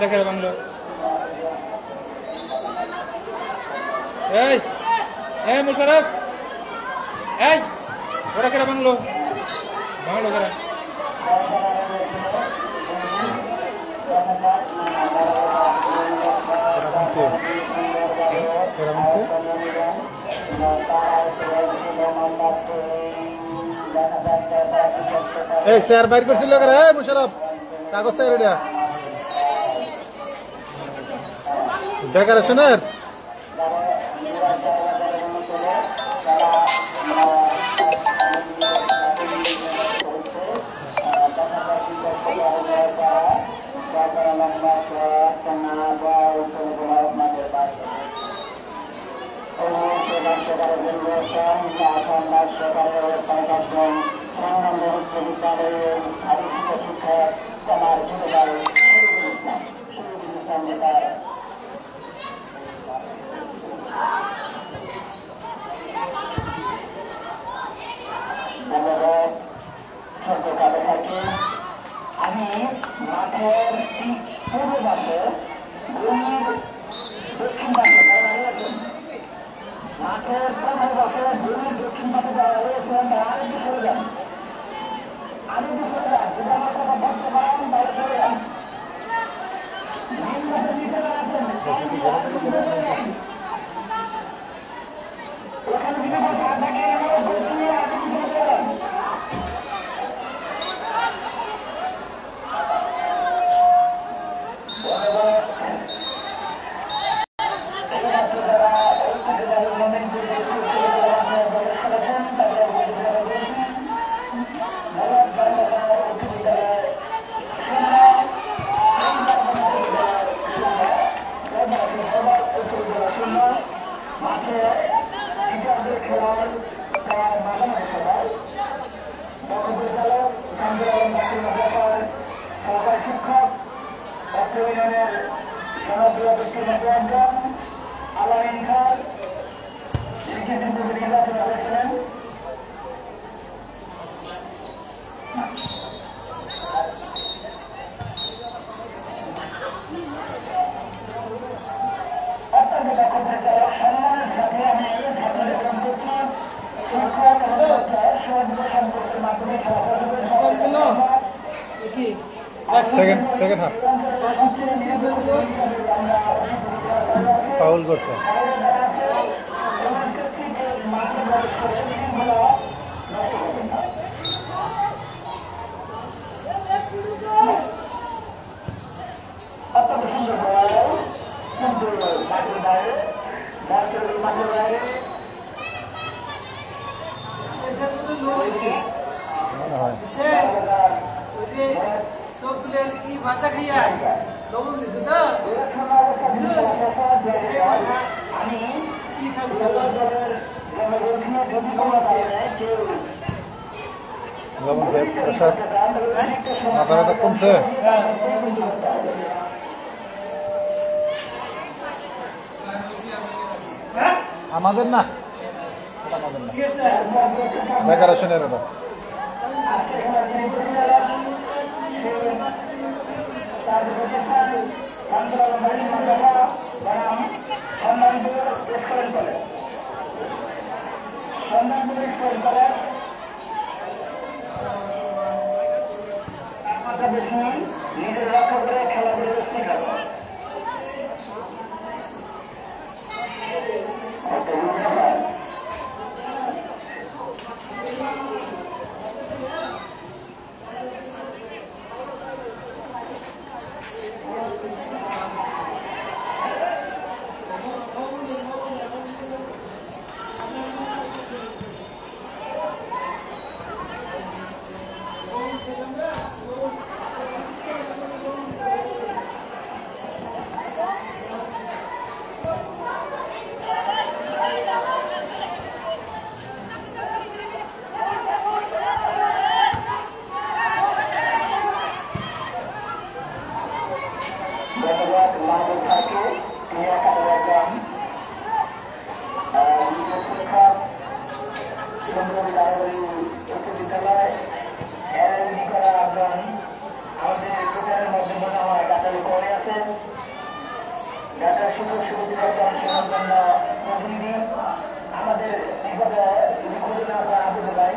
দেখে বাংলো এই এই মুশারফ এই ওরা কেরা বাংলো বাংলো কেরা এই স্যার বাইর করছিল কেরা এই মুশারফ কাগজ স্যার এটা ডেকোরেশনের আমি মাঠের পূর্ব পাশে দক্ষিণ পাশে মাঠের পূর্ব পাশে দক্ষিণ পাশে যারা রয়েছেন তারা আরেকটু সরে যান আরেকটু সরে যান যদি আমার কথা বলতে পারেন তাহলে সরে যান ওখানে যদি বসে থাকে শিক্ষক অত্র ইউনিয়নের জনপ্রিয় ব্যক্তির মধ্যে একজন আলামিন খান নির্বাচন করেছিলেন। অত্যন্ত দক্ষতার সম্মানের সাথে আমি ছাত্রদের করছি শিক্ষক এবং সম্পর্কের মাধ্যমে সেকেন্ড হাফ পাউল করছে অত্যন্ত সুন্দর মাঠের বাইরে মাঠের বাইরে ভাষা খাইয়া লবণ দিছে না আমি কি খাবি মাথা ব্যথা কমছে আমাদের না ডেকোরেশনের ওটা নিজের লক্ষ্য করে খেলাধুলো শেখাবো ঢাকা শিক্ষক সমিতির অংশগ্রহণের জন্য প্রতিনিধি আমাদের বিগত আবুল ভাই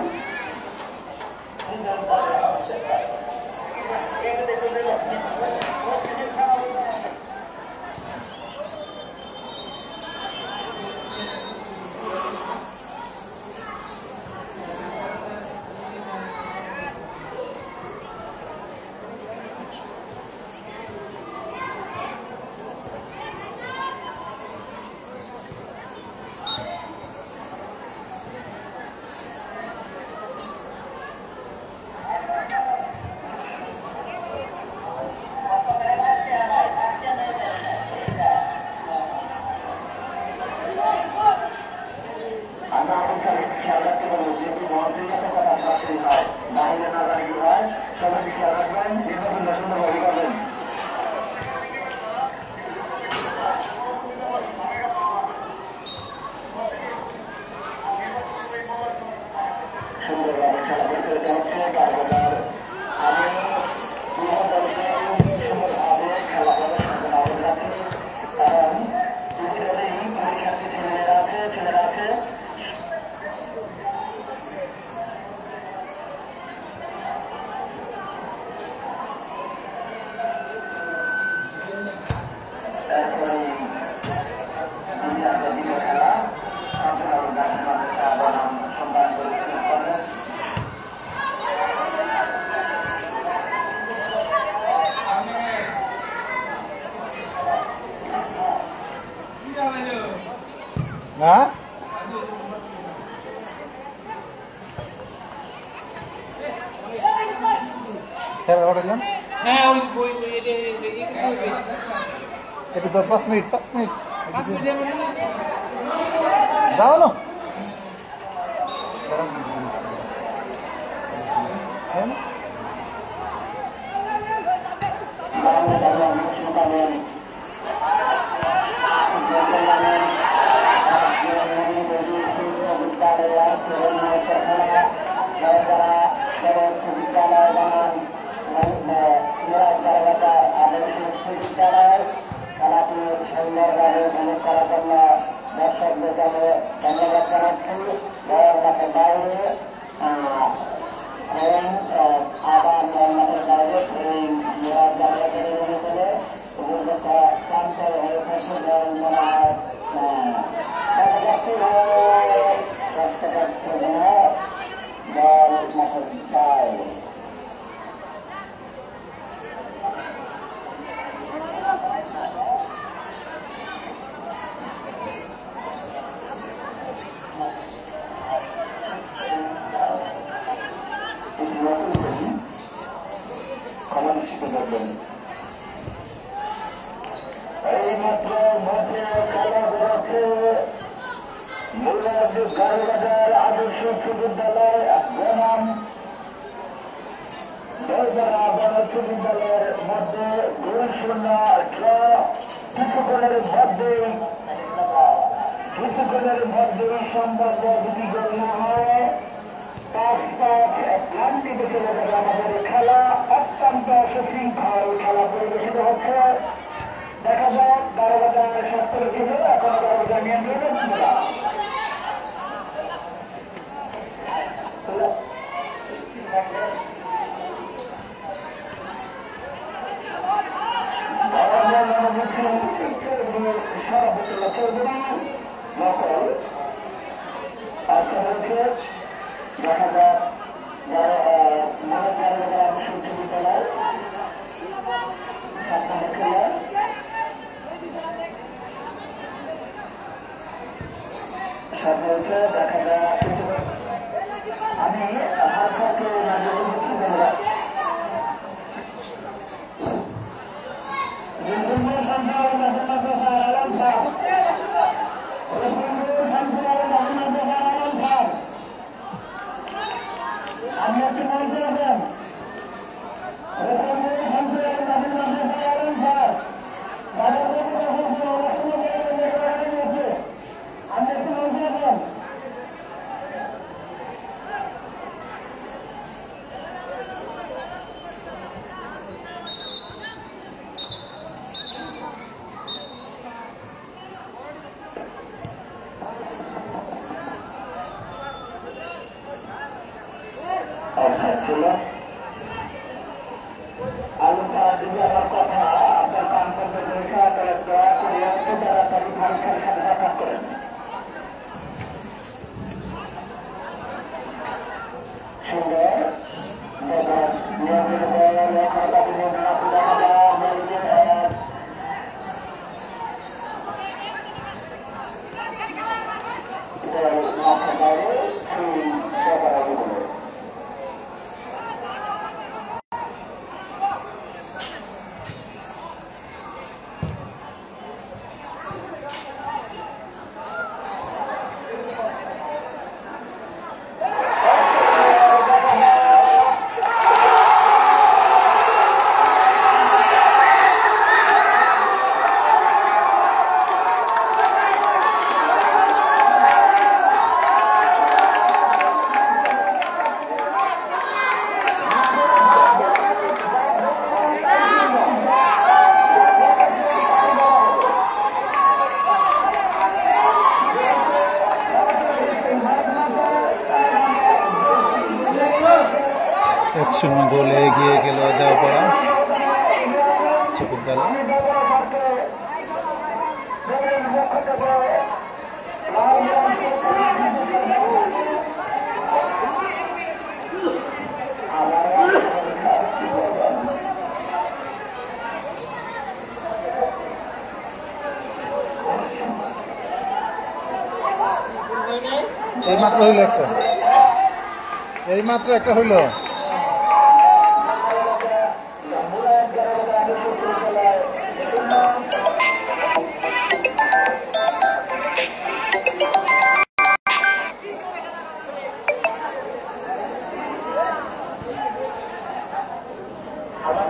হ্যাঁ স্যার অর্ডার দিলাম হ্যাঁ ওই বই একটু 5 মিনিট 5 মিনিট 5 মিনিট দাও না আদর্শ উচ্চ বিদ্যালয় বনাম উচ্চ বিদ্যালয়ের মধ্যে 2-0 ড্র। কিছুক্ষণের মধ্যেই সম্পর্ক দুটি গোল না হয় 5-5 ক্লান্তি বেঁচে যাবে আমাদের খেলা। অত্যন্ত সুশৃঙ্খল খেলা পরিবেশিত হচ্ছে। দেখা যাক দারোগাদার সত্তর ছিল এখন দারোগা নিয়ন্ত্রণে দেখা যাক উচ্চ বিদ্যালয় দেখা যায় আমি 1-0 গোলে এগিয়ে গেল দেওপাড়া চকুরতলা। এইমাত্র একটা হইল। আমার